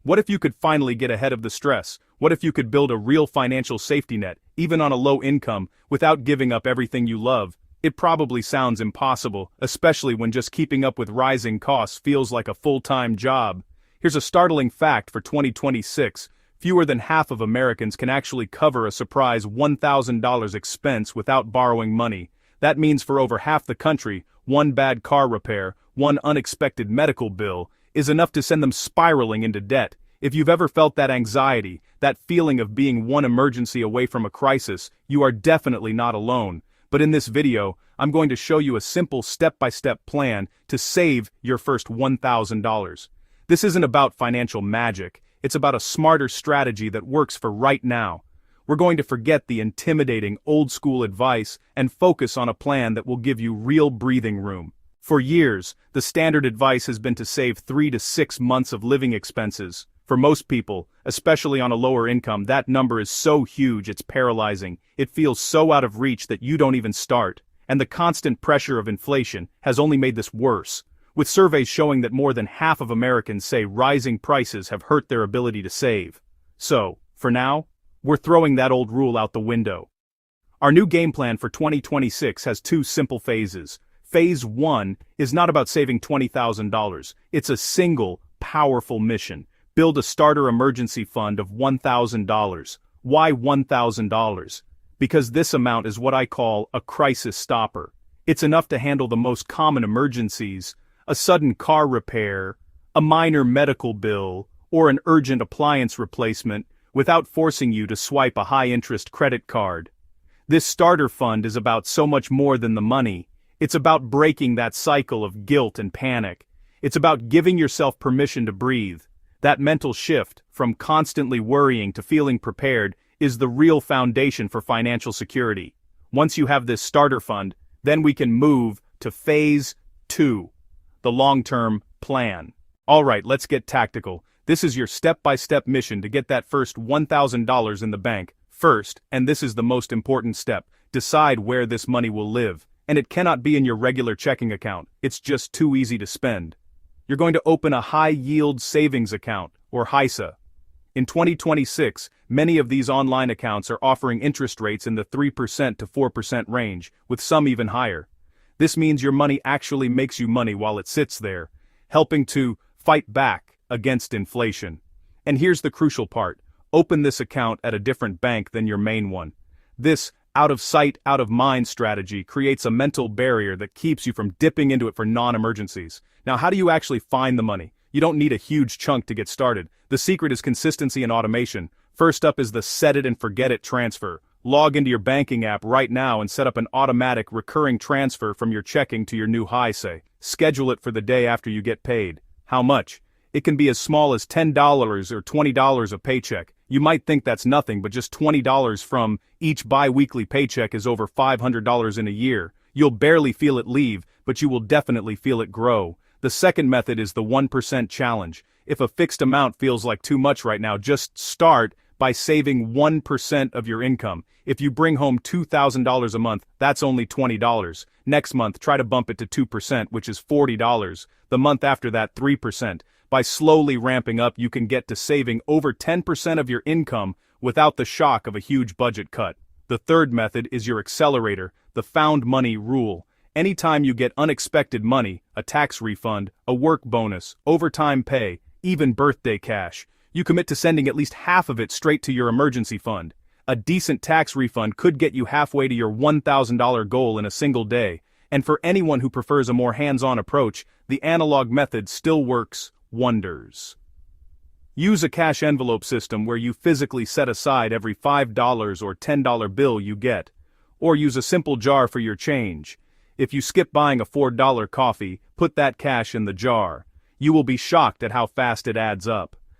What if you could finally get ahead of the stress? What if you could build a real financial safety net, even on a low income, without giving up everything you love? It probably sounds impossible, especially when just keeping up with rising costs feels like a full-time job. Here's a startling fact for 2026. Fewer than half of Americans can actually cover a surprise $1,000 expense without borrowing money. That means for over half the country, one bad car repair, one unexpected medical bill, is enough to send them spiraling into debt. If you've ever felt that anxiety, that feeling of being one emergency away from a crisis, you are definitely not alone. But in this video, I'm going to show you a simple step-by-step plan to save your first $1,000. This isn't about financial magic, it's about a smarter strategy that works for right now. We're going to forget the intimidating old-school advice and focus on a plan that will give you real breathing room. For years, the standard advice has been to save 3 to 6 months of living expenses. For most people, especially on a lower income, that number is so huge it's paralyzing. It feels so out of reach that you don't even start. And the constant pressure of inflation has only made this worse, with surveys showing that more than half of Americans say rising prices have hurt their ability to save. So, for now, we're throwing that old rule out the window. Our new game plan for 2026 has 2 simple phases. Phase 1 is not about saving $20,000. It's a single, powerful mission. Build a starter emergency fund of $1,000. Why $1,000? Because this amount is what I call a crisis stopper. It's enough to handle the most common emergencies, a sudden car repair, a minor medical bill, or an urgent appliance replacement, without forcing you to swipe a high-interest credit card. This starter fund is about so much more than the money. It's about breaking that cycle of guilt and panic. It's about giving yourself permission to breathe. That mental shift, from constantly worrying to feeling prepared, is the real foundation for financial security. Once you have this starter fund, then we can move to Phase 2, the long-term plan. Alright, let's get tactical. This is your step-by-step mission to get that first $1,000 in the bank. First, and this is the most important step, decide where this money will live. And it cannot be in your regular checking account. It's just too easy to spend. You're going to open a high-yield savings account, or HISA. In 2026, many of these online accounts are offering interest rates in the 3% to 4% range, with some even higher. This means your money actually makes you money while it sits there, helping to fight back against inflation. And here's the crucial part. Open this account at a different bank than your main one. This out-of-sight, out-of-mind strategy creates a mental barrier that keeps you from dipping into it for non-emergencies. Now, how do you actually find the money? You don't need a huge chunk to get started. The secret is consistency and automation. First up is the set-it-and-forget-it transfer. Log into your banking app right now and set up an automatic recurring transfer from your checking to your new HISA. Schedule it for the day after you get paid. How much? It can be as small as $10 or $20 a paycheck. You might think that's nothing, but just $20 from each bi-weekly paycheck is over $500 in a year. You'll barely feel it leave, but you will definitely feel it grow. The second method is the 1% challenge. If a fixed amount feels like too much right now, just start by saving 1% of your income. If you bring home $2,000 a month, that's only $20. Next month, try to bump it to 2%, which is $40. The month after that, 3%. By slowly ramping up, you can get to saving over 10% of your income without the shock of a huge budget cut. The third method is your accelerator, the found money rule. Anytime you get unexpected money, a tax refund, a work bonus, overtime pay, even birthday cash, you commit to sending at least half of it straight to your emergency fund. A decent tax refund could get you halfway to your $1,000 goal in a single day. And for anyone who prefers a more hands-on approach, the analog method still works wonders. Use a cash envelope system where you physically set aside every $5 or $10 bill you get. Or use a simple jar for your change. If you skip buying a $4 coffee, put that cash in the jar. You will be shocked at how fast it adds up.